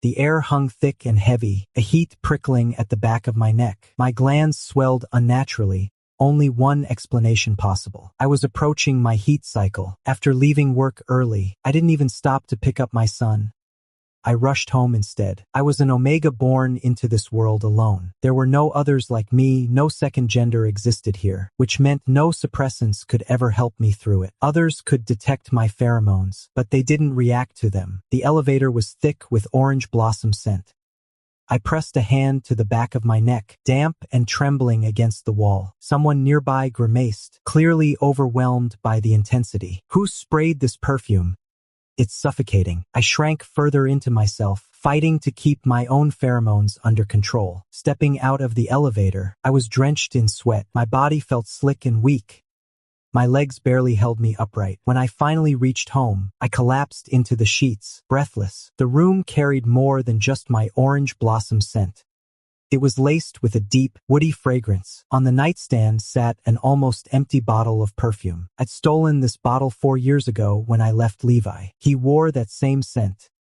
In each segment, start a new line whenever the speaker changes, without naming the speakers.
The air hung thick and heavy, a heat prickling at the back of my neck. My glands swelled unnaturally. Only one explanation possible. I was approaching my heat cycle. After leaving work early, I didn't even stop to pick up my son. I rushed home instead. I was an omega born into this world alone. There were no others like me, no second gender existed here, which meant no suppressants could ever help me through it. Others could detect my pheromones, but they didn't react to them. The elevator was thick with orange blossom scent. I pressed a hand to the back of my neck, damp and trembling against the wall. Someone nearby grimaced, clearly overwhelmed by the intensity. Who sprayed this perfume? It's suffocating. I shrank further into myself, fighting to keep my own pheromones under control. Stepping out of the elevator, I was drenched in sweat. My body felt slick and weak. My legs barely held me upright. When I finally reached home, I collapsed into the sheets, breathless. The room carried more than just my orange blossom scent. It was laced with a deep, woody fragrance. On the nightstand sat an almost empty bottle of perfume. I'd stolen this bottle 4 years ago when I left Levi. He wore that same scent.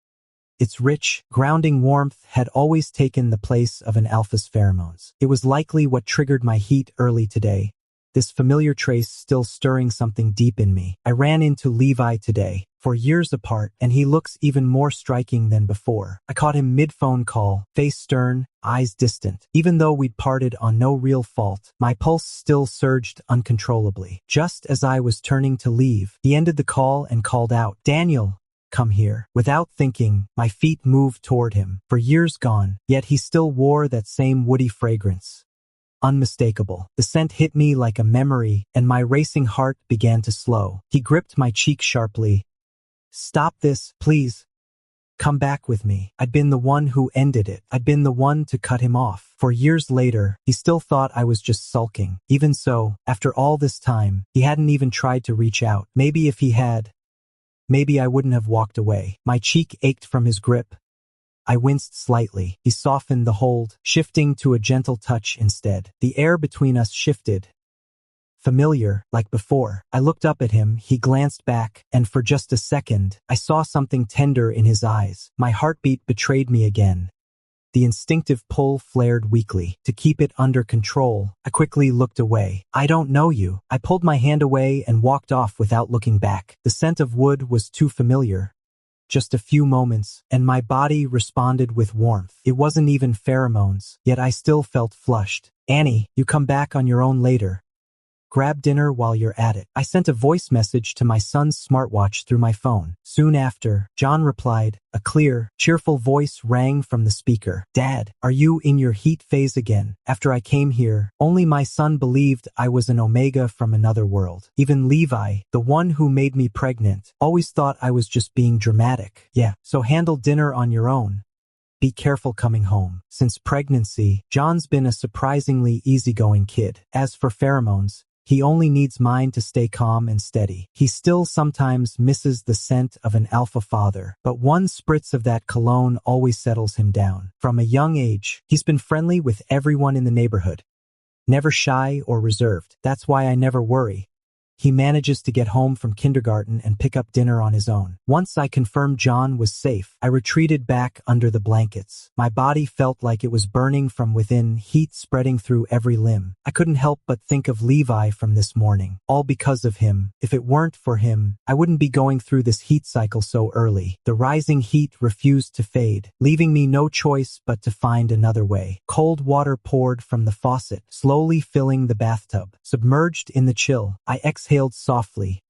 Its rich, grounding warmth had always taken the place of an alpha's pheromones. It was likely what triggered my heat early today. This familiar trace still stirring something deep in me. I ran into Levi today, 4 years apart, and he looks even more striking than before. I caught him mid-phone call, face stern, eyes distant. Even though we'd parted on no real fault, my pulse still surged uncontrollably. Just as I was turning to leave, he ended the call and called out, "Daniel, come here." Without thinking, my feet moved toward him. For years gone, yet he still wore that same woody fragrance. Unmistakable. The scent hit me like a memory, and my racing heart began to slow. He gripped my cheek sharply. "Stop this, please. Come back with me." I'd been the one who ended it. I'd been the one to cut him off. For years later, he still thought I was just sulking. Even so, after all this time, he hadn't even tried to reach out. Maybe if he had, maybe I wouldn't have walked away. My cheek ached from his grip. I winced slightly. He softened the hold, shifting to a gentle touch instead. The air between us shifted. Familiar, like before. I looked up at him, he glanced back, and for just a second, I saw something tender in his eyes. My heartbeat betrayed me again. The instinctive pull flared weakly. To keep it under control, I quickly looked away. "I don't know you." I pulled my hand away and walked off without looking back. The scent of wood was too familiar. Just a few moments, and my body responded with warmth. It wasn't even pheromones, yet I still felt flushed. "Annie, you come back on your own later. Grab dinner while you're at it." I sent a voice message to my son's smartwatch through my phone. Soon after, John replied. A clear, cheerful voice rang from the speaker. "Dad, are you in your heat phase again? After I came here, only my son believed I was an omega from another world. Even Levi, the one who made me pregnant, always thought I was just being dramatic. Yeah, so handle dinner on your own. Be careful coming home." Since pregnancy, John's been a surprisingly easygoing kid. As for pheromones, he only needs mine to stay calm and steady. He still sometimes misses the scent of an alpha father, but one spritz of that cologne always settles him down. From a young age, he's been friendly with everyone in the neighborhood. Never shy or reserved. That's why I never worry. He manages to get home from kindergarten and pick up dinner on his own. Once I confirmed John was safe, I retreated back under the blankets. My body felt like it was burning from within, heat spreading through every limb. I couldn't help but think of Levi from this morning. All because of him. If it weren't for him, I wouldn't be going through this heat cycle so early. The rising heat refused to fade, leaving me no choice but to find another way. Cold water poured from the faucet, slowly filling the bathtub. Submerged in the chill, I exhaled softly,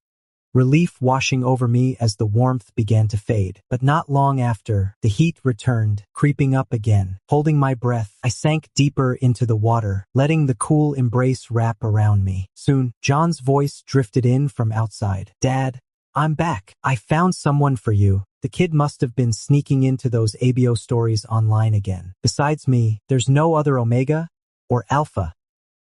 relief washing over me as the warmth began to fade. But not long after, the heat returned, creeping up again. Holding my breath, I sank deeper into the water, letting the cool embrace wrap around me. Soon, John's voice drifted in from outside. "Dad, I'm back. I found someone for you." The kid must have been sneaking into those ABO stories online again. Besides me, there's no other omega or alpha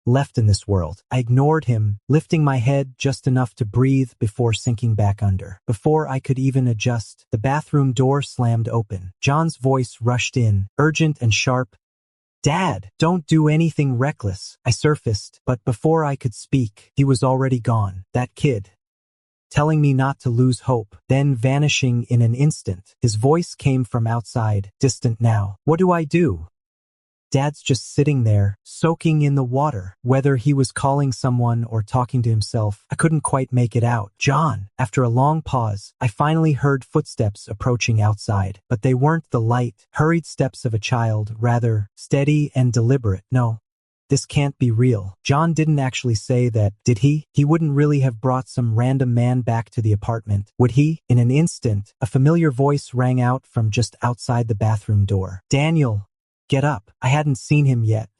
left in this world. I ignored him, lifting my head just enough to breathe before sinking back under. Before I could even adjust, the bathroom door slammed open. John's voice rushed in, urgent and sharp. "Dad, don't do anything reckless." I surfaced, but before I could speak, he was already gone. That kid. telling me not to lose hope, then vanishing in an instant. His voice came from outside, distant now. What do I do? Dad's just sitting there, soaking in the water. Whether he was calling someone or talking to himself, I couldn't quite make it out. John. After a long pause, I finally heard footsteps approaching outside, but they weren't the light, hurried steps of a child, rather steady and deliberate. No, this can't be real. John didn't actually say that, did he? He wouldn't really have brought some random man back to the apartment, would he? In an instant, a familiar voice rang out from just outside the bathroom door. Daniel. Get up. I hadn't seen him yet,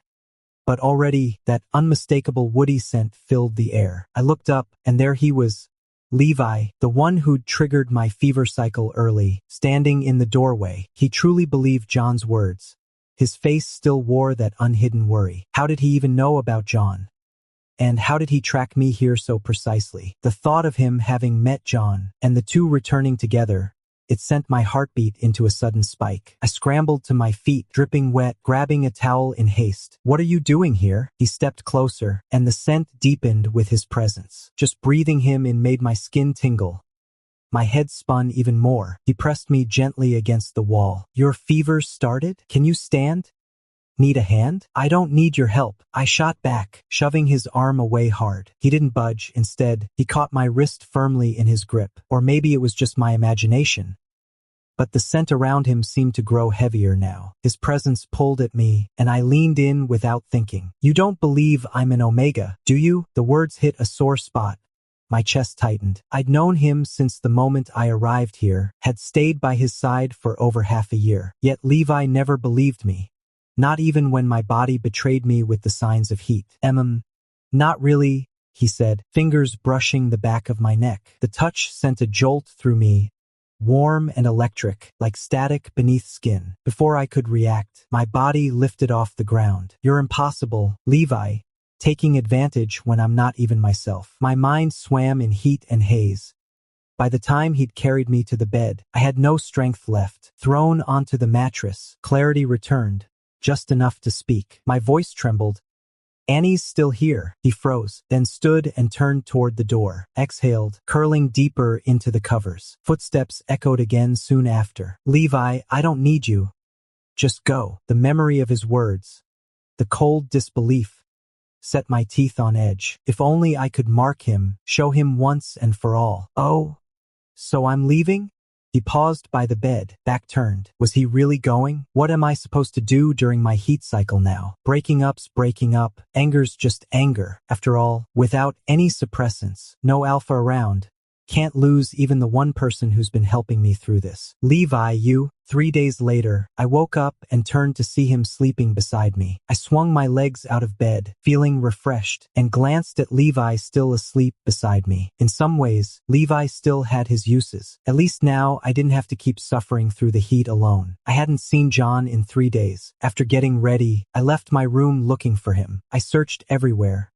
but already that unmistakable woody scent filled the air. I looked up, and there he was, Levi, the one who'd triggered my fever cycle early, standing in the doorway. He truly believed John's words. His face still wore that unhidden worry. How did he even know about John? And how did he track me here so precisely? The thought of him having met John, and the two returning together, it sent my heartbeat into a sudden spike. I scrambled to my feet, dripping wet, grabbing a towel in haste. What are you doing here? He stepped closer, and the scent deepened with his presence. Just breathing him in made my skin tingle. My head spun even more. He pressed me gently against the wall. Your fever started? Can you stand? Need a hand? I don't need your help. I shot back, shoving his arm away hard. He didn't budge. Instead, he caught my wrist firmly in his grip. Or maybe it was just my imagination. But the scent around him seemed to grow heavier now. His presence pulled at me, and I leaned in without thinking. You don't believe I'm an Omega, do you? The words hit a sore spot. My chest tightened. I'd known him since the moment I arrived here, had stayed by his side for over half a year. Yet Levi never believed me. Not even when my body betrayed me with the signs of heat. Not really, he said, fingers brushing the back of my neck. The touch sent a jolt through me, warm and electric, like static beneath skin. Before I could react, my body lifted off the ground. You're impossible, Levi, taking advantage when I'm not even myself. My mind swam in heat and haze. By the time he'd carried me to the bed, I had no strength left. Thrown onto the mattress, clarity returned. Just enough to speak. My voice trembled. Annie's still here. He froze, then stood and turned toward the door, exhaled, curling deeper into the covers. Footsteps echoed again soon after. Levi, I don't need you. Just go. The memory of his words, the cold disbelief, set my teeth on edge. If only I could mark him, show him once and for all. Oh, so I'm leaving? He paused by the bed, back turned. Was he really going? What am I supposed to do during my heat cycle now? Breaking up's breaking up. Anger's just anger. After all, without any suppressants, no alpha around. Can't lose even the one person who's been helping me through this. Levi, you. 3 days later, I woke up and turned to see him sleeping beside me. I swung my legs out of bed, feeling refreshed, and glanced at Levi still asleep beside me. In some ways, Levi still had his uses. At least now, I didn't have to keep suffering through the heat alone. I hadn't seen John in 3 days. After getting ready, I left my room looking for him. I searched everywhere.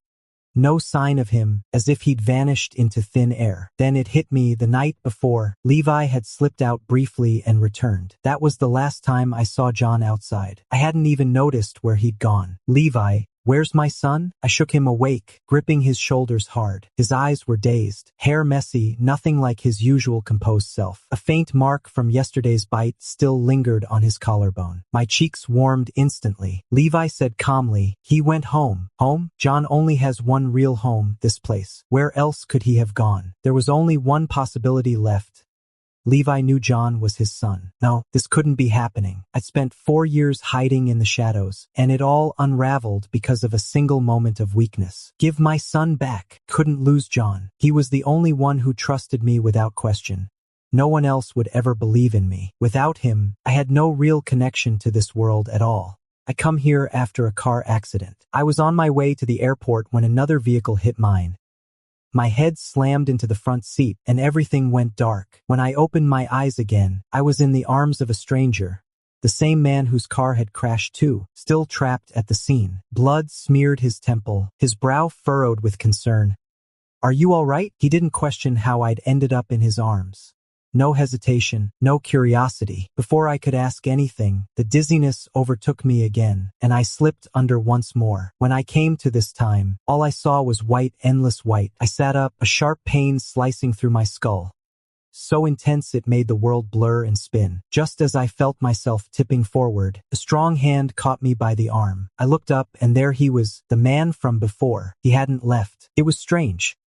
No sign of him, as if he'd vanished into thin air. Then it hit me the night before. Levi had slipped out briefly and returned. That was the last time I saw John outside. I hadn't even noticed where he'd gone. Levi, where's my son? I shook him awake, gripping his shoulders hard. His eyes were dazed, hair messy, nothing like his usual composed self. A faint mark from yesterday's bite still lingered on his collarbone. My cheeks warmed instantly. Levi said calmly, he went home. Home? John only has one real home, this place. Where else could he have gone? There was only one possibility left. Levi knew John was his son. No, this couldn't be happening. I'd spent 4 years hiding in the shadows, and it all unraveled because of a single moment of weakness. Give my son back. Couldn't lose John. He was the only one who trusted me without question. No one else would ever believe in me. Without him, I had no real connection to this world at all. I come here after a car accident. I was on my way to the airport when another vehicle hit mine. My head slammed into the front seat, and everything went dark. When I opened my eyes again, I was in the arms of a stranger, the same man whose car had crashed too, still trapped at the scene. Blood smeared his temple, his brow furrowed with concern. Are you all right? He didn't question how I'd ended up in his arms. No hesitation, no curiosity. Before I could ask anything, the dizziness overtook me again, and I slipped under once more. When I came to this time, all I saw was white, endless white. I sat up, a sharp pain slicing through my skull. So intense it made the world blur and spin. Just as I felt myself tipping forward, a strong hand caught me by the arm. I looked up, and there he was, the man from before. He hadn't left. It was strange.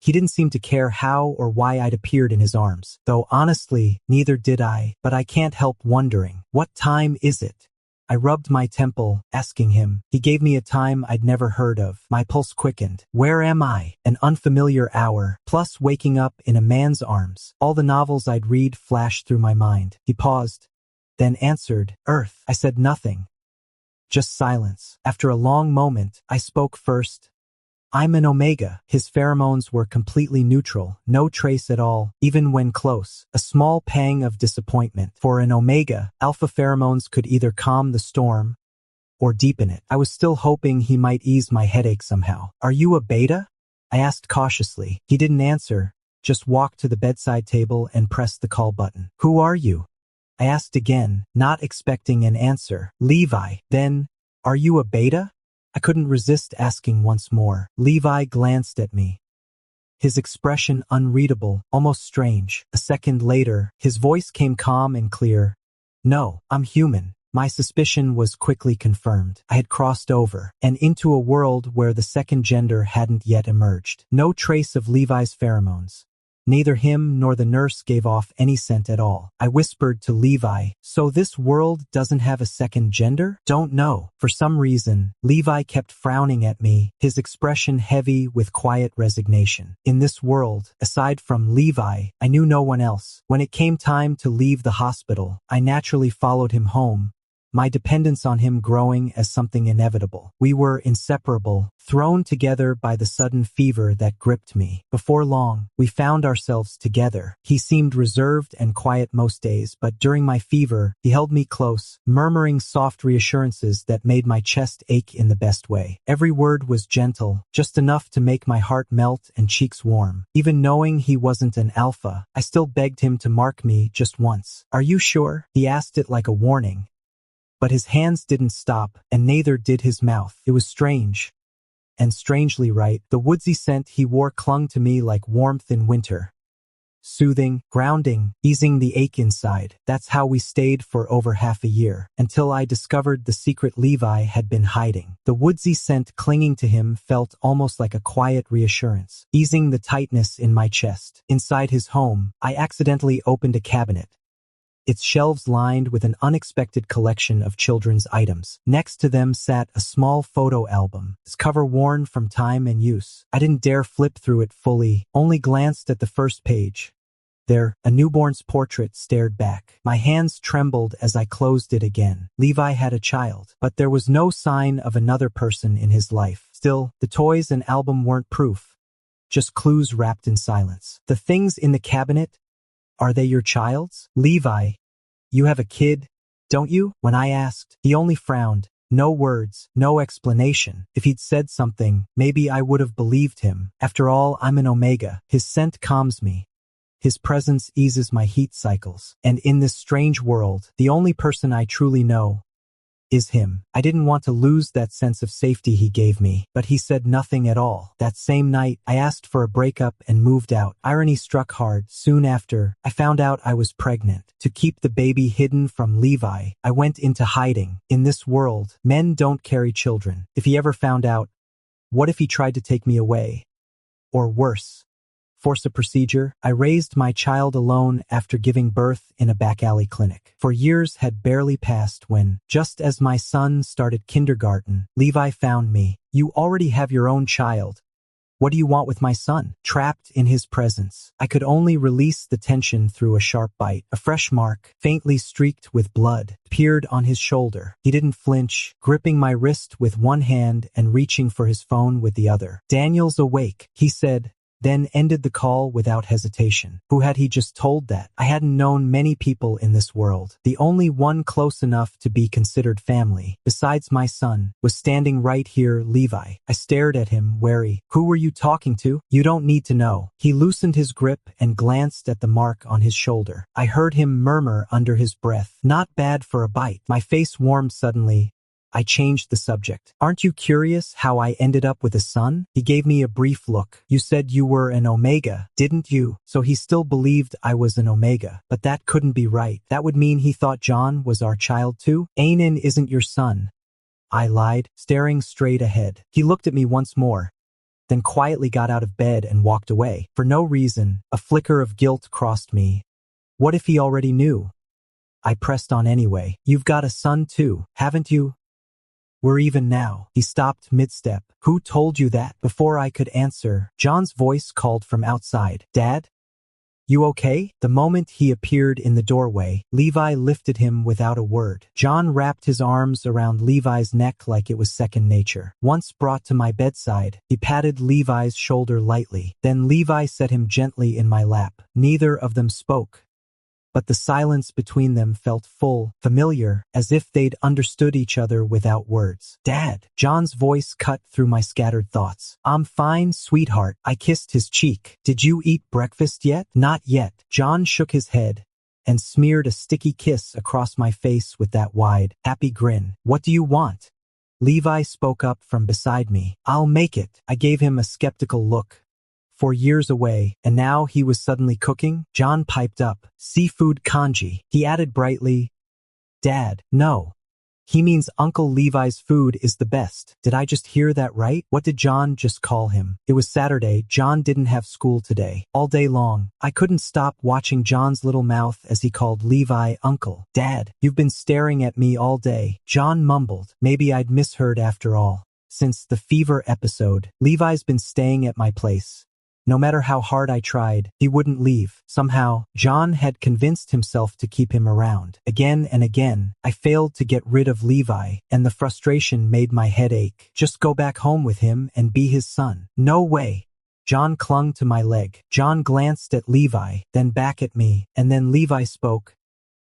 He didn't seem to care how or why I'd appeared in his arms, though honestly, neither did I, but I can't help wondering, what time is it? I rubbed my temple, asking him. He gave me a time I'd never heard of. My pulse quickened. Where am I? An unfamiliar hour, plus waking up in a man's arms. All the novels I'd read flashed through my mind. He paused, then answered, Earth. I said nothing. Just silence. After a long moment, I spoke first. I'm an omega. His pheromones were completely neutral, no trace at all, even when close. A small pang of disappointment. For an omega, alpha pheromones could either calm the storm or deepen it. I was still hoping he might ease my headache somehow. Are you a beta? I asked cautiously. He didn't answer, just walked to the bedside table and pressed the call button. Who are you? I asked again, not expecting an answer. Levi. Then, are you a beta? I couldn't resist asking once more. Levi glanced at me, his expression unreadable, almost strange. A second later, his voice came calm and clear. No, I'm human. My suspicion was quickly confirmed. I had crossed over, and into a world where the second gender hadn't yet emerged. No trace of Levi's pheromones. Neither him nor the nurse gave off any scent at all. I whispered to Levi, so this world doesn't have a second gender? Don't know. For some reason, Levi kept frowning at me, his expression heavy with quiet resignation. In this world, aside from Levi, I knew no one else. When it came time to leave the hospital, I naturally followed him home, my dependence on him growing as something inevitable. We were inseparable, thrown together by the sudden fever that gripped me. Before long, we found ourselves together. He seemed reserved and quiet most days, but during my fever, he held me close, murmuring soft reassurances that made my chest ache in the best way. Every word was gentle, just enough to make my heart melt and cheeks warm. Even knowing he wasn't an alpha, I still begged him to mark me just once. Are you sure? He asked it like a warning. But his hands didn't stop, and neither did his mouth. It was strange. And strangely right, the woodsy scent he wore clung to me like warmth in winter. Soothing, grounding, easing the ache inside. That's how we stayed for over half a year, until I discovered the secret Levi had been hiding. The woodsy scent clinging to him felt almost like a quiet reassurance, easing the tightness in my chest. Inside his home, I accidentally opened a cabinet, its shelves lined with an unexpected collection of children's items. Next to them sat a small photo album, its cover worn from time and use. I didn't dare flip through it fully, only glanced at the first page. There, a newborn's portrait stared back. My hands trembled as I closed it again. Levi had a child, but there was no sign of another person in his life. Still, the toys and album weren't proof, just clues wrapped in silence. The things in the cabinet, are they your child's? Levi, you have a kid, don't you? When I asked, he only frowned. No words, no explanation. If he'd said something, maybe I would have believed him. After all, I'm an omega. His scent calms me. His presence eases my heat cycles. And in this strange world, the only person I truly know is him. I didn't want to lose that sense of safety he gave me, but he said nothing at all. That same night, I asked for a breakup and moved out. Irony struck hard. Soon after, I found out I was pregnant. To keep the baby hidden from Levi, I went into hiding. In this world, men don't carry children. If he ever found out, what if he tried to take me away? Or worse, force a procedure? I raised my child alone after giving birth in a back alley clinic. For years had barely passed when, just as my son started kindergarten, Levi found me. You already have your own child. What do you want with my son? Trapped in his presence, I could only release the tension through a sharp bite. A fresh mark, faintly streaked with blood, appeared on his shoulder. He didn't flinch, gripping my wrist with one hand and reaching for his phone with the other. Daniel's awake, he said, then ended the call without hesitation. Who had he just told that? I hadn't known many people in this world. The only one close enough to be considered family, besides my son, was standing right here, Levi. I stared at him, wary. Who were you talking to? You don't need to know. He loosened his grip and glanced at the mark on his shoulder. I heard him murmur under his breath, "Not bad for a bite." My face warmed suddenly. I changed the subject. "Aren't you curious how I ended up with a son?" He gave me a brief look. "You said you were an Omega, didn't you?" So he still believed I was an Omega. But that couldn't be right. That would mean he thought John was our child too? "Anan isn't your son," I lied, staring straight ahead. He looked at me once more, then quietly got out of bed and walked away. For no reason, a flicker of guilt crossed me. What if he already knew? I pressed on anyway. "You've got a son too, haven't you? We're even now." He stopped mid-step. "Who told you that?" Before I could answer, John's voice called from outside. "Dad? You okay?" The moment he appeared in the doorway, Levi lifted him without a word. John wrapped his arms around Levi's neck like it was second nature. Once brought to my bedside, he patted Levi's shoulder lightly. Then Levi set him gently in my lap. Neither of them spoke, but the silence between them felt full, familiar, as if they'd understood each other without words. "Dad." John's voice cut through my scattered thoughts. "I'm fine, sweetheart." I kissed his cheek. "Did you eat breakfast yet?" "Not yet." John shook his head and smeared a sticky kiss across my face with that wide, happy grin. "What do you want?" Levi spoke up from beside me. "I'll make it." I gave him a skeptical look. 4 years away, and now he was suddenly cooking? John piped up. "Seafood congee." He added brightly, "Dad, no. He means Uncle Levi's food is the best." Did I just hear that right? What did John just call him? It was Saturday. John didn't have school today. All day long, I couldn't stop watching John's little mouth as he called Levi Uncle. "Dad, you've been staring at me all day." John mumbled. Maybe I'd misheard after all. Since the fever episode, Levi's been staying at my place. No matter how hard I tried, he wouldn't leave. Somehow, John had convinced himself to keep him around. Again and again, I failed to get rid of Levi, and the frustration made my head ache. Just go back home with him and be his son. No way. John clung to my leg. John glanced at Levi, then back at me, and then Levi spoke.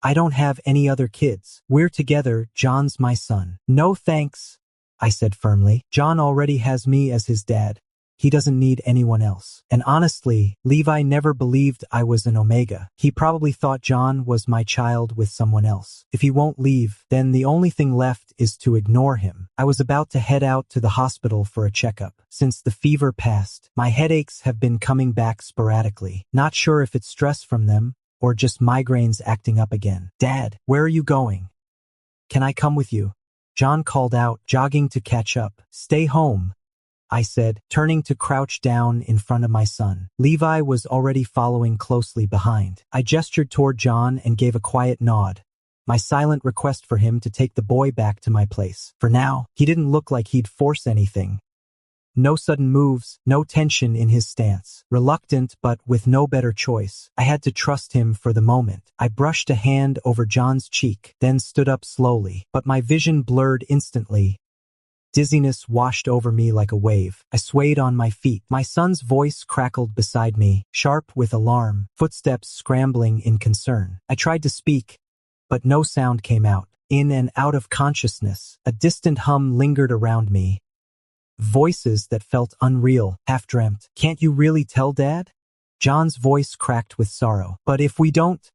"I don't have any other kids. We're together. John's my son." "No thanks," I said firmly. "John already has me as his dad. He doesn't need anyone else." And honestly, Levi never believed I was an Omega. He probably thought John was my child with someone else. If he won't leave, then the only thing left is to ignore him. I was about to head out to the hospital for a checkup. Since the fever passed, my headaches have been coming back sporadically. Not sure if it's stress from them or just migraines acting up again. "Dad, where are you going? Can I come with you?" John called out, jogging to catch up. "Stay home," I said, turning to crouch down in front of my son. Levi was already following closely behind. I gestured toward John and gave a quiet nod, my silent request for him to take the boy back to my place. For now, he didn't look like he'd force anything. No sudden moves, no tension in his stance. Reluctant, but with no better choice, I had to trust him for the moment. I brushed a hand over John's cheek, then stood up slowly, but my vision blurred instantly. Dizziness washed over me like a wave. I swayed on my feet. My son's voice crackled beside me, sharp with alarm, footsteps scrambling in concern. I tried to speak, but no sound came out. In and out of consciousness, a distant hum lingered around me. Voices that felt unreal, half-dreamt. "Can't you really tell, Dad?" John's voice cracked with sorrow. "But if we don't,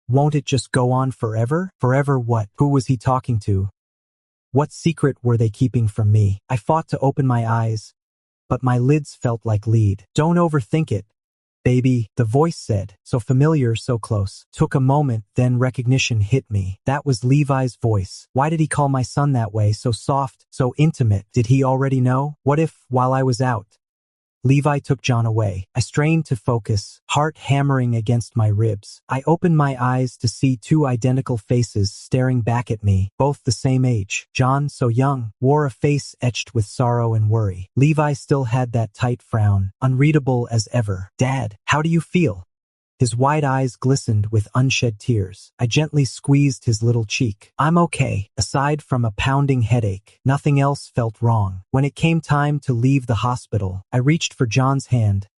won't it just go on forever?" Forever what? Who was he talking to? What secret were they keeping from me? I fought to open my eyes, but my lids felt like lead. "Don't overthink it, baby," the voice said, so familiar, so close. Took a moment, then recognition hit me. That was Levi's voice. Why did he call my son that way, so soft, so intimate? Did he already know? What if, while I was out, Levi took John away? I strained to focus, heart hammering against my ribs. I opened my eyes to see two identical faces staring back at me, both the same age. John, so young, wore a face etched with sorrow and worry. Levi still had that tight frown, unreadable as ever. "Dad, how do you feel?" His wide eyes glistened with unshed tears. I gently squeezed his little cheek. "I'm okay. Aside from a pounding headache, nothing else felt wrong." When it came time to leave the hospital, I reached for John's hand,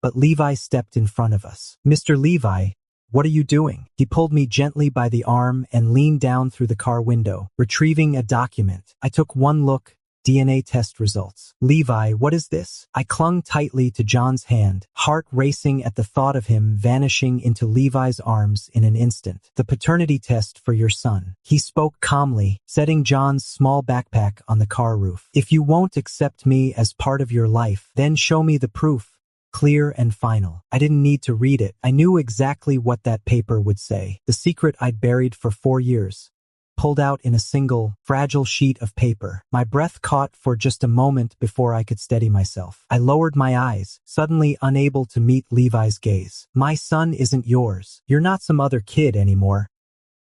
but Levi stepped in front of us. "Mr. Levi, what are you doing?" He pulled me gently by the arm and leaned down through the car window, retrieving a document. I took one look. DNA test results. "Levi, what is this?" I clung tightly to John's hand, heart racing at the thought of him vanishing into Levi's arms in an instant. "The paternity test for your son." He spoke calmly, setting John's small backpack on the car roof. "If you won't accept me as part of your life, then show me the proof. Clear and final." I didn't need to read it. I knew exactly what that paper would say. The secret I'd buried for 4 years, pulled out in a single, fragile sheet of paper. My breath caught for just a moment before I could steady myself. I lowered my eyes, suddenly unable to meet Levi's gaze. "My son isn't yours. You're not some other kid anymore.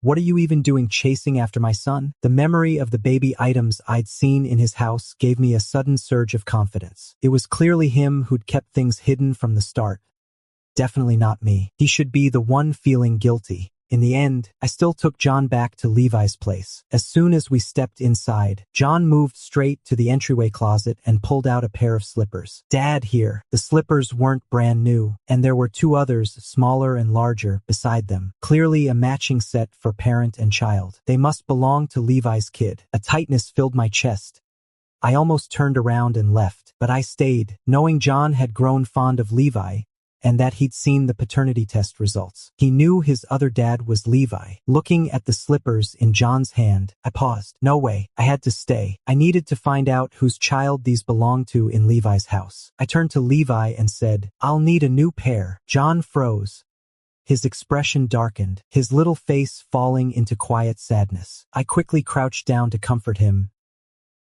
What are you even doing chasing after my son?" The memory of the baby items I'd seen in his house gave me a sudden surge of confidence. It was clearly him who'd kept things hidden from the start. Definitely not me. He should be the one feeling guilty. In the end, I still took John back to Levi's place. As soon as we stepped inside, John moved straight to the entryway closet and pulled out a pair of slippers. "Dad, here." The slippers weren't brand new, and there were 2 others, smaller and larger, beside them. Clearly a matching set for parent and child. They must belong to Levi's kid. A tightness filled my chest. I almost turned around and left, but I stayed, knowing John had grown fond of Levi, and that he'd seen the paternity test results. He knew his other dad was Levi. Looking at the slippers in John's hand, I paused. No way. I had to stay. I needed to find out whose child these belonged to in Levi's house. I turned to Levi and said, "I'll need a new pair." John froze. His expression darkened, his little face falling into quiet sadness. I quickly crouched down to comfort him.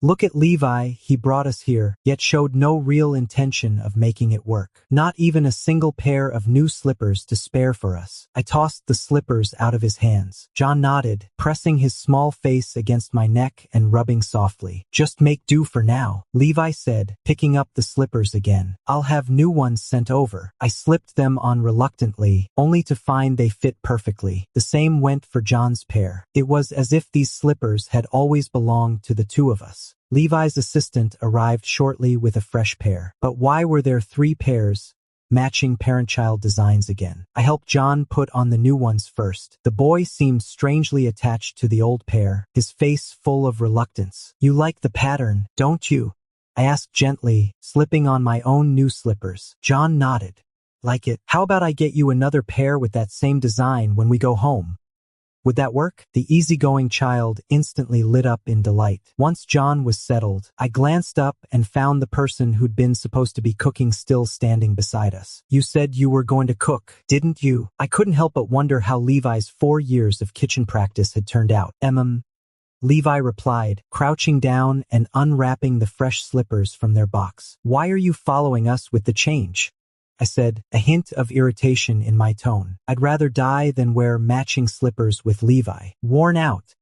"Look at Levi, he brought us here, yet showed no real intention of making it work. Not even a single pair of new slippers to spare for us." I tossed the slippers out of his hands. John nodded, pressing his small face against my neck and rubbing softly. "Just make do for now," Levi said, picking up the slippers again. "I'll have new ones sent over." I slipped them on reluctantly, only to find they fit perfectly. The same went for John's pair. It was as if these slippers had always belonged to the 2 of us. Levi's assistant arrived shortly with a fresh pair. But why were there 3 pairs, matching parent-child designs again? I helped John put on the new ones first. The boy seemed strangely attached to the old pair, his face full of reluctance. "You like the pattern, don't you?" I asked gently, slipping on my own new slippers. John nodded. "Like it. How about I get you another pair with that same design when we go home? Would that work?" The easygoing child instantly lit up in delight. Once John was settled, I glanced up and found the person who'd been supposed to be cooking still standing beside us. "You said you were going to cook, didn't you?" I couldn't help but wonder how Levi's 4 years of kitchen practice had turned out. Levi replied, crouching down and unwrapping the fresh slippers from their box. "Why are you following us with the change?" I said, a hint of irritation in my tone. "I'd rather die than wear matching slippers with Levi." "Worn out,"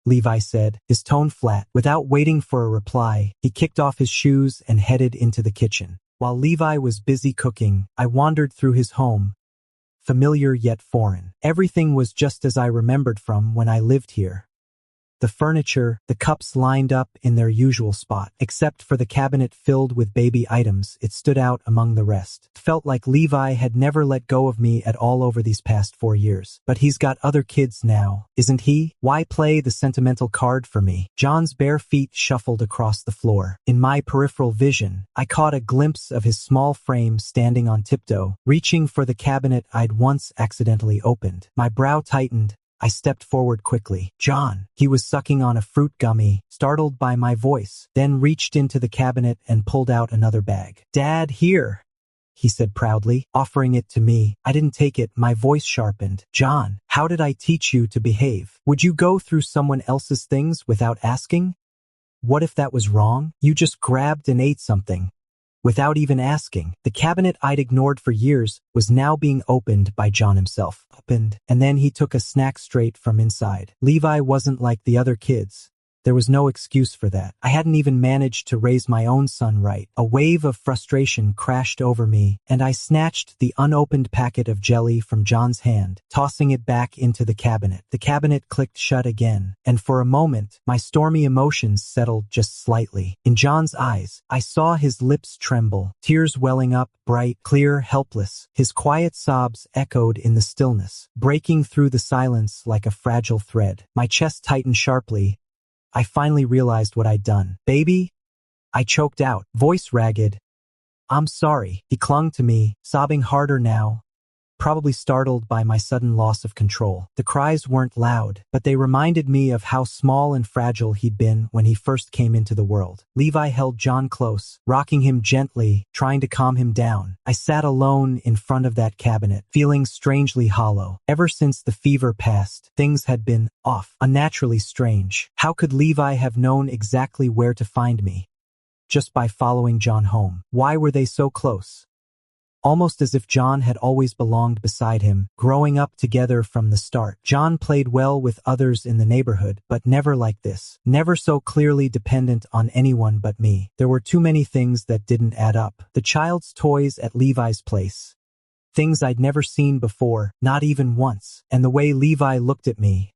Levi said, his tone flat. Without waiting for a reply, he kicked off his shoes and headed into the kitchen. While Levi was busy cooking, I wandered through his home, familiar yet foreign. Everything was just as I remembered from when I lived here. The furniture, the cups lined up in their usual spot. Except for the cabinet filled with baby items, it stood out among the rest. It felt like Levi had never let go of me at all over these past 4 years. But he's got other kids now, isn't he? Why play the sentimental card for me? John's bare feet shuffled across the floor. In my peripheral vision, I caught a glimpse of his small frame standing on tiptoe, reaching for the cabinet I'd once accidentally opened. My brow tightened. I stepped forward quickly. "John." He was sucking on a fruit gummy, startled by my voice, then reached into the cabinet and pulled out another bag. "Dad, here," he said proudly, offering it to me. I didn't take it. My voice sharpened. "John, how did I teach you to behave? Would you go through someone else's things without asking? What if that was wrong? You just grabbed and ate something without even asking." The cabinet I'd ignored for years was now being opened by John himself. And then he took a snack straight from inside. Levi wasn't like the other kids. There was no excuse for that. I hadn't even managed to raise my own son right. A wave of frustration crashed over me, and I snatched the unopened packet of jelly from John's hand, tossing it back into the cabinet. The cabinet clicked shut again, and for a moment, my stormy emotions settled just slightly. In John's eyes, I saw his lips tremble, tears welling up, bright, clear, helpless. His quiet sobs echoed in the stillness, breaking through the silence like a fragile thread. My chest tightened sharply. I finally realized what I'd done. "Baby?" I choked out, voice ragged. "I'm sorry." He clung to me, sobbing harder now, probably startled by my sudden loss of control. The cries weren't loud, but they reminded me of how small and fragile he'd been when he first came into the world. Levi held John close, rocking him gently, trying to calm him down. I sat alone in front of that cabinet, feeling strangely hollow. Ever since the fever passed, things had been off, unnaturally strange. How could Levi have known exactly where to find me? Just by following John home. Why were they so close? Almost as if John had always belonged beside him, growing up together from the start. John played well with others in the neighborhood, but never like this. Never so clearly dependent on anyone but me. There were too many things that didn't add up. The child's toys at Levi's place. Things I'd never seen before, not even once. And the way Levi looked at me,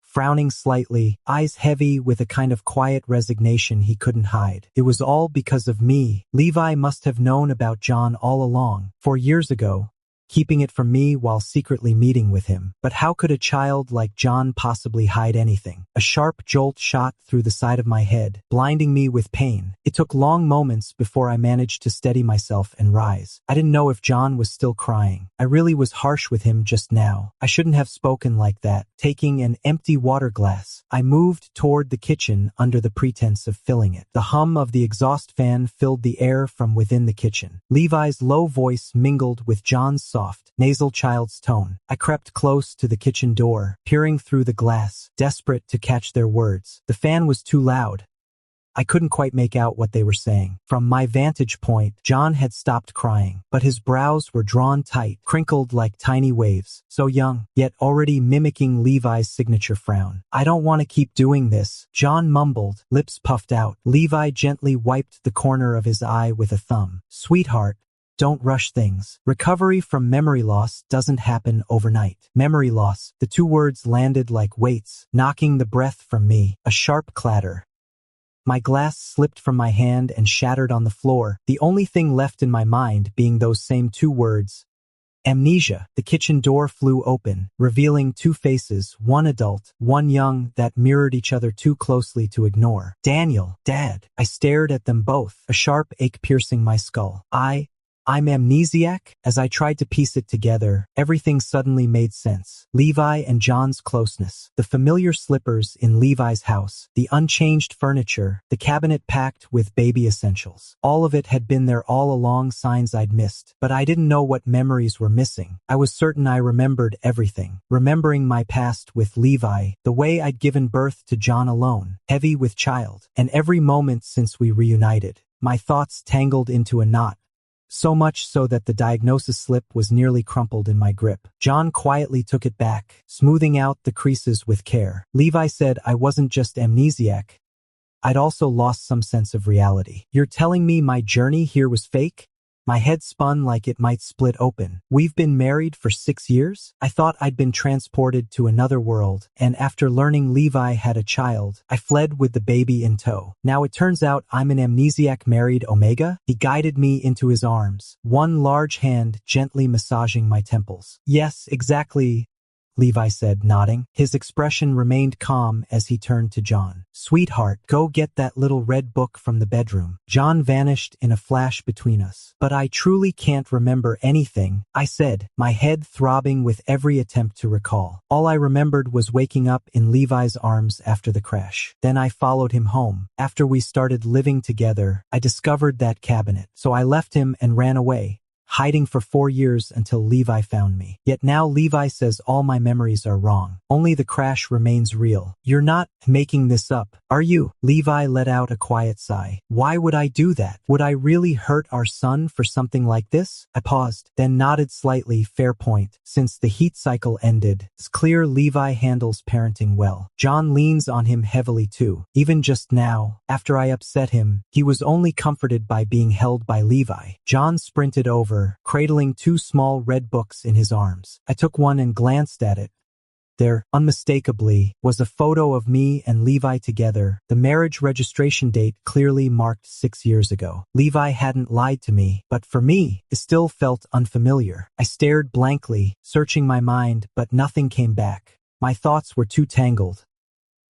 frowning slightly, eyes heavy with a kind of quiet resignation he couldn't hide. It was all because of me. Levi must have known about John all along, 4 years ago, keeping it from me while secretly meeting with him. But how could a child like John possibly hide anything? A sharp jolt shot through the side of my head, blinding me with pain. It took long moments before I managed to steady myself and rise. I didn't know if John was still crying. I really was harsh with him just now. I shouldn't have spoken like that. Taking an empty water glass, I moved toward the kitchen under the pretense of filling it. The hum of the exhaust fan filled the air from within the kitchen. Levi's low voice mingled with John's soft, nasal child's tone. I crept close to the kitchen door, peering through the glass, desperate to catch their words. The fan was too loud. I couldn't quite make out what they were saying. From my vantage point, John had stopped crying, but his brows were drawn tight, crinkled like tiny waves. So young, yet already mimicking Levi's signature frown. "I don't want to keep doing this," John mumbled, lips puffed out. Levi gently wiped the corner of his eye with a thumb. "Sweetheart, don't rush things. Recovery from memory loss doesn't happen overnight." Memory loss. The two words landed like weights, knocking the breath from me. A sharp clatter. My glass slipped from my hand and shattered on the floor, the only thing left in my mind being those same two words. Amnesia. The kitchen door flew open, revealing two faces, one adult, one young, that mirrored each other too closely to ignore. "Daniel, Dad." I stared at them both, a sharp ache piercing my skull. I'm amnesiac? As I tried to piece it together, everything suddenly made sense. Levi and John's closeness, the familiar slippers in Levi's house, the unchanged furniture, the cabinet packed with baby essentials. All of it had been there all along, signs I'd missed. But I didn't know what memories were missing. I was certain I remembered everything. Remembering my past with Levi, the way I'd given birth to John alone, heavy with child, and every moment since we reunited. My thoughts tangled into a knot. So much so that the diagnosis slip was nearly crumpled in my grip. John quietly took it back, smoothing out the creases with care. Levi said I wasn't just amnesiac. I'd also lost some sense of reality. "You're telling me my journey here was fake?" My head spun like it might split open. "We've been married for 6 years? I thought I'd been transported to another world, and after learning Levi had a child, I fled with the baby in tow. Now it turns out I'm an amnesiac married Omega?" He guided me into his arms, one large hand gently massaging my temples. "Yes, exactly," Levi said, nodding. His expression remained calm as he turned to John. "Sweetheart, go get that little red book from the bedroom." John vanished in a flash between us. "But I truly can't remember anything," I said, my head throbbing with every attempt to recall. All I remembered was waking up in Levi's arms after the crash. Then I followed him home. After we started living together, I discovered that cabinet. So I left him and ran away, hiding for 4 years until Levi found me. Yet now Levi says all my memories are wrong. Only the crash remains real. You're not making this up, are you? Levi let out a quiet sigh. Why would I do that? Would I really hurt our son for something like this? I paused, then nodded slightly. Fair point. Since the heat cycle ended, it's clear Levi handles parenting well. John leans on him heavily too. Even just now, after I upset him, he was only comforted by being held by Levi. John sprinted over, cradling 2 small red books in his arms. I took one and glanced at it. There, unmistakably, was a photo of me and Levi together. The marriage registration date clearly marked 6 years ago. Levi hadn't lied to me, but for me, it still felt unfamiliar. I stared blankly, searching my mind, but nothing came back. My thoughts were too tangled.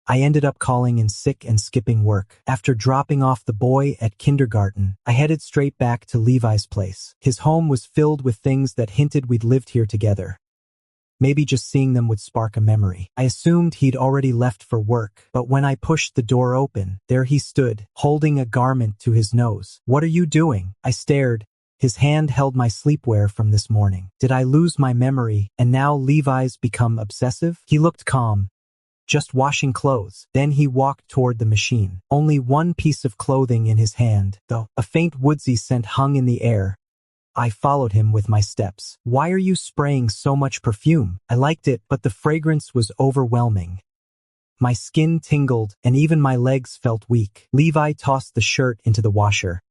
I ended up calling in sick and skipping work. After dropping off the boy at kindergarten, I headed straight back to Levi's place. His home was filled with things that hinted we'd lived here together. Maybe just seeing them would spark a memory. I assumed he'd already left for work, but when I pushed the door open, there he stood, holding a garment to his nose. What are you doing? I stared. His hand held my sleepwear from this morning. Did I lose my memory, and now Levi's become obsessive? He looked calm. Just washing clothes. Then he walked toward the machine. Only one piece of clothing in his hand, though. A faint woodsy scent hung in the air. I followed him with my steps. Why are you spraying so much perfume? I liked it, but the fragrance was overwhelming. My skin tingled, and even my legs felt weak. Levi tossed the shirt into the washer.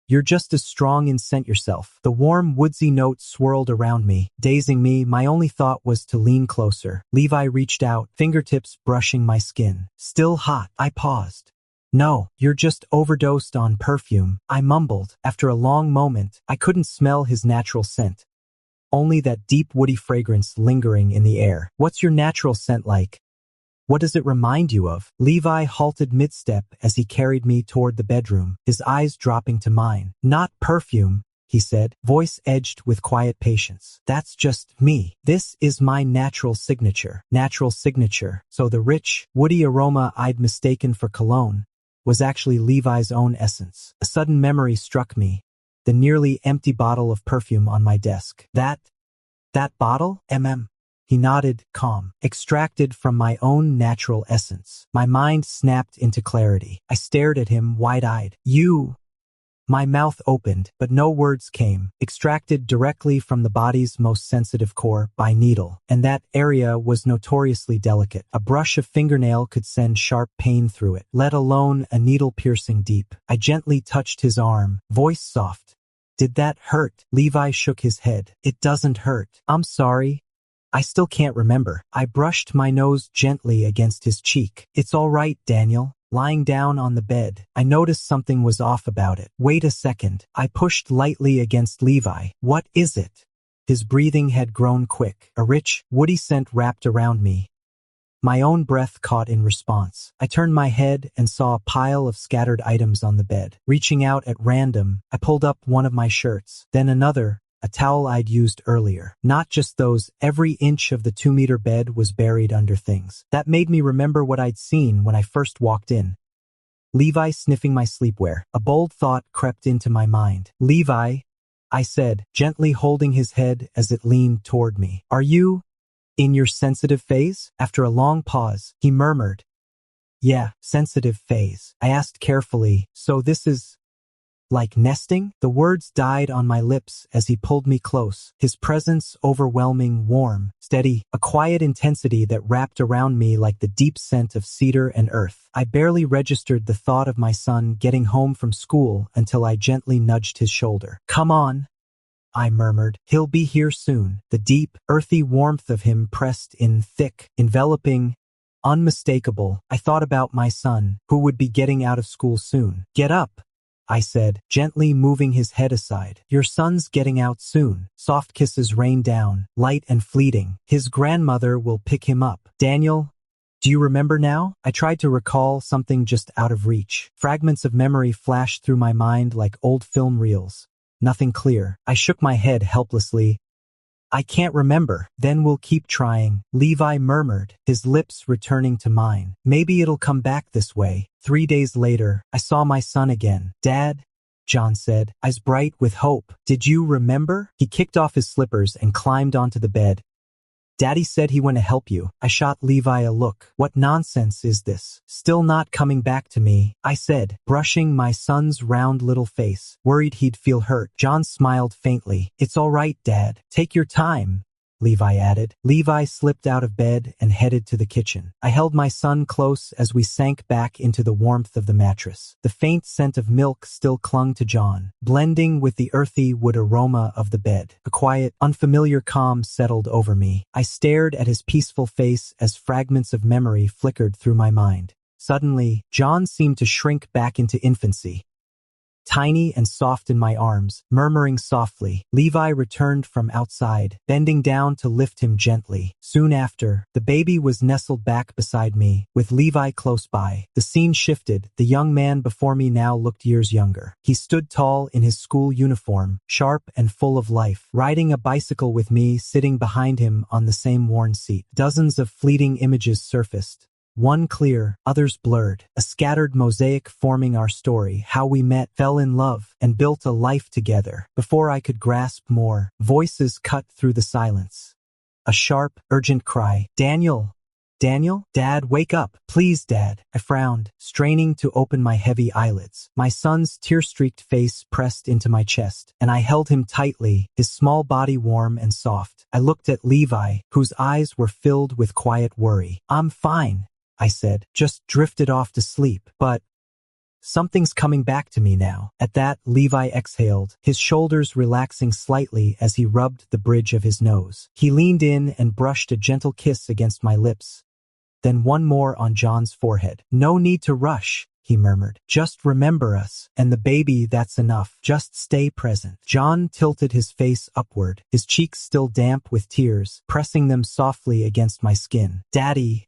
You're just as strong in scent yourself. The warm, woodsy note swirled around me, dazing me. My only thought was to lean closer. Levi reached out, fingertips brushing my skin. Still hot. I paused. No, you're just overdosed on perfume, I mumbled. After a long moment, I couldn't smell his natural scent. Only that deep woody fragrance lingering in the air. What's your natural scent like? What does it remind you of? Levi halted mid-step as he carried me toward the bedroom, his eyes dropping to mine. Not perfume, he said, voice edged with quiet patience. That's just me. This is my natural signature. Natural signature. So the rich, woody aroma I'd mistaken for cologne was actually Levi's own essence. A sudden memory struck me. The nearly empty bottle of perfume on my desk. That bottle? He nodded, calm. Extracted from my own natural essence. My mind snapped into clarity. I stared at him wide-eyed. You... My mouth opened, but no words came. Extracted directly from the body's most sensitive core by needle. And that area was notoriously delicate. A brush of fingernail could send sharp pain through it, let alone a needle piercing deep. I gently touched his arm, voice soft. Did that hurt? Levi shook his head. It doesn't hurt. I'm sorry. I still can't remember. I brushed my nose gently against his cheek. It's all right, Daniel. Lying down on the bed, I noticed something was off about it. Wait a second. I pushed lightly against Levi. What is it? His breathing had grown quick. A rich, woody scent wrapped around me. My own breath caught in response. I turned my head and saw a pile of scattered items on the bed. Reaching out at random, I pulled up one of my shirts, then another, a towel I'd used earlier. Not just those, every inch of the 2-meter bed was buried under things. That made me remember what I'd seen when I first walked in. Levi sniffing my sleepwear. A bold thought crept into my mind. Levi, I said, gently holding his head as it leaned toward me. Are you in your sensitive phase? After a long pause, he murmured. Yeah, sensitive phase. I asked carefully, so this is... like nesting? The words died on my lips as he pulled me close, his presence overwhelming, warm, steady, a quiet intensity that wrapped around me like the deep scent of cedar and earth. I barely registered the thought of my son getting home from school until I gently nudged his shoulder. Come on, I murmured. He'll be here soon. The deep, earthy warmth of him pressed in thick, enveloping, unmistakable. I thought about my son, who would be getting out of school soon. Get up, I said, gently moving his head aside. Your son's getting out soon. Soft kisses rained down, light and fleeting. His grandmother will pick him up. Daniel, do you remember now? I tried to recall something just out of reach. Fragments of memory flashed through my mind like old film reels. Nothing clear. I shook my head helplessly. I can't remember. Then we'll keep trying, Levi murmured, his lips returning to mine. Maybe it'll come back this way. 3 days later, I saw my son again. Dad? John said, eyes bright with hope. Did you remember? He kicked off his slippers and climbed onto the bed. Daddy said he went to help you. I shot Levi a look. What nonsense is this? Still not coming back to me, I said, brushing my son's round little face, worried he'd feel hurt. John smiled faintly. It's all right, Dad. Take your time, Levi added. Levi slipped out of bed and headed to the kitchen. I held my son close as we sank back into the warmth of the mattress. The faint scent of milk still clung to John, blending with the earthy wood aroma of the bed. A quiet, unfamiliar calm settled over me. I stared at his peaceful face as fragments of memory flickered through my mind. Suddenly, John seemed to shrink back into infancy. Tiny and soft in my arms, murmuring softly. Levi returned from outside, bending down to lift him gently. Soon after, the baby was nestled back beside me, with Levi close by. The scene shifted. The young man before me now looked years younger. He stood tall in his school uniform, sharp and full of life, riding a bicycle with me sitting behind him on the same worn seat. Dozens of fleeting images surfaced. One clear, others blurred, a scattered mosaic forming our story, how we met, fell in love, and built a life together. Before I could grasp more, voices cut through the silence. A sharp, urgent cry. Daniel! Daniel? Dad, wake up! Please, Dad! I frowned, straining to open my heavy eyelids. My son's tear-streaked face pressed into my chest, and I held him tightly, his small body warm and soft. I looked at Levi, whose eyes were filled with quiet worry. I'm fine, I said, just drifted off to sleep, but something's coming back to me now. At that, Levi exhaled, his shoulders relaxing slightly as he rubbed the bridge of his nose. He leaned in and brushed a gentle kiss against my lips, then one more on John's forehead. No need to rush, he murmured. Just remember us, and the baby, that's enough. Just stay present. John tilted his face upward, his cheeks still damp with tears, pressing them softly against my skin. Daddy,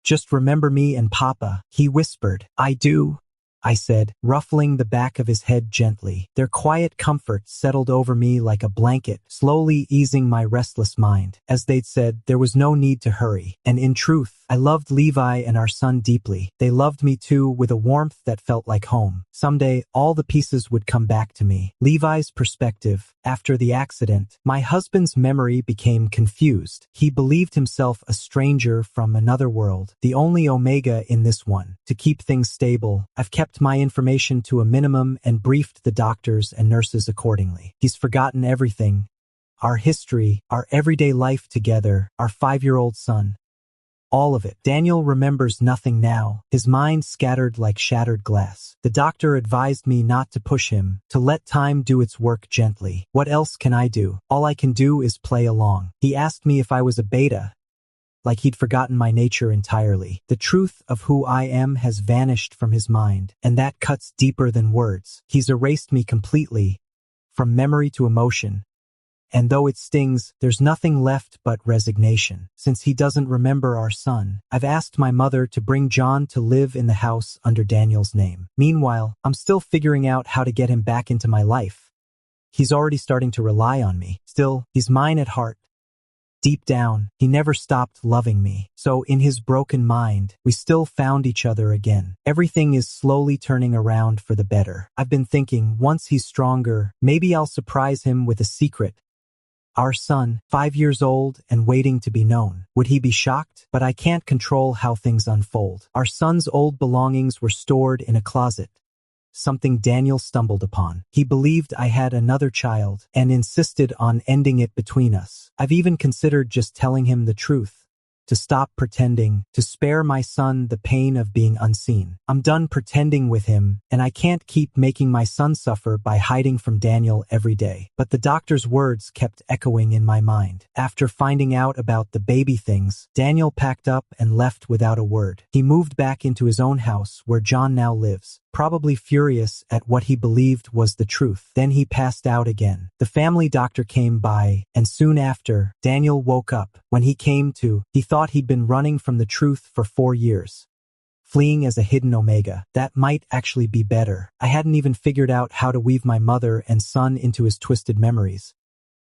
just remember me and Papa, he whispered. I do, I said, ruffling the back of his head gently. Their quiet comfort settled over me like a blanket, slowly easing my restless mind. As they'd said, there was no need to hurry. And in truth, I loved Levi and our son deeply. They loved me too, with a warmth that felt like home. Someday, all the pieces would come back to me. Levi's perspective. After the accident, my husband's memory became confused. He believed himself a stranger from another world, the only Omega in this one. To keep things stable, I've kept my information to a minimum and briefed the doctors and nurses accordingly. He's forgotten everything. Our history, our everyday life together, our 5-year-old son. All of it. Daniel remembers nothing now, his mind scattered like shattered glass. The doctor advised me not to push him, to let time do its work gently. What else can I do? All I can do is play along. He asked me if I was a beta, like he'd forgotten my nature entirely. The truth of who I am has vanished from his mind, and that cuts deeper than words. He's erased me completely, from memory to emotion. And though it stings, there's nothing left but resignation. Since he doesn't remember our son, I've asked my mother to bring John to live in the house under Daniel's name. Meanwhile, I'm still figuring out how to get him back into my life. He's already starting to rely on me. Still, he's mine at heart. Deep down, he never stopped loving me. So in his broken mind, we still found each other again. Everything is slowly turning around for the better. I've been thinking, once he's stronger, maybe I'll surprise him with a secret. Our son, 5 years old and waiting to be known. Would he be shocked? But I can't control how things unfold. Our son's old belongings were stored in a closet, something Daniel stumbled upon. He believed I had another child and insisted on ending it between us. I've even considered just telling him the truth, to stop pretending, to spare my son the pain of being unseen. I'm done pretending with him, and I can't keep making my son suffer by hiding from Daniel every day. But the doctor's words kept echoing in my mind. After finding out about the baby things, Daniel packed up and left without a word. He moved back into his own house where John now lives, probably furious at what he believed was the truth. Then he passed out again. The family doctor came by, and soon after, Daniel woke up. When he came to, he thought he'd been running from the truth for 4 years, fleeing as a hidden Omega. That might actually be better. I hadn't even figured out how to weave my mother and son into his twisted memories.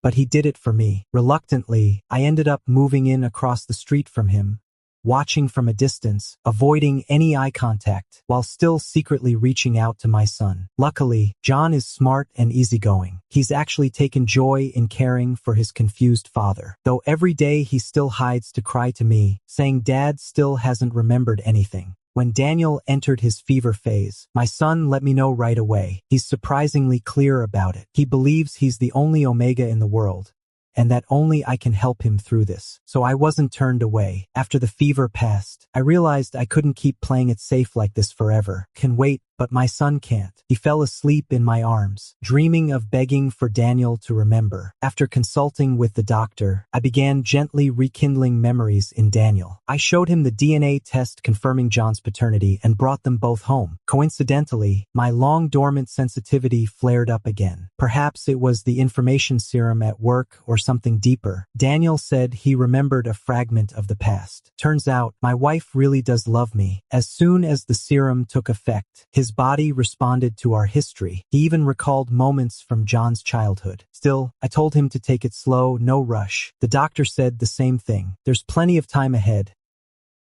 But he did it for me. Reluctantly, I ended up moving in across the street from him, watching from a distance, avoiding any eye contact, while still secretly reaching out to my son. Luckily, John is smart and easygoing. He's actually taken joy in caring for his confused father, though every day he still hides to cry to me, saying Dad still hasn't remembered anything. When Daniel entered his fever phase, my son let me know right away. He's surprisingly clear about it. He believes he's the only Omega in the world, and that only I can help him through this. So I wasn't turned away. After the fever passed, I realized I couldn't keep playing it safe like this forever. Can wait, but my son can't. He fell asleep in my arms, dreaming of begging for Daniel to remember. After consulting with the doctor, I began gently rekindling memories in Daniel. I showed him the DNA test confirming John's paternity and brought them both home. Coincidentally, my long-dormant sensitivity flared up again. Perhaps it was the information serum at work or something deeper. Daniel said he remembered a fragment of the past. Turns out, my wife really does love me. As soon as the serum took effect, his body responded to our history. He even recalled moments from John's childhood. Still, I told him to take it slow, no rush. The doctor said the same thing. There's plenty of time ahead.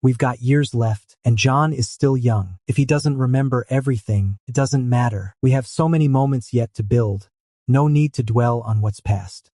We've got years left, and John is still young. If he doesn't remember everything, it doesn't matter. We have so many moments yet to build. No need to dwell on what's past.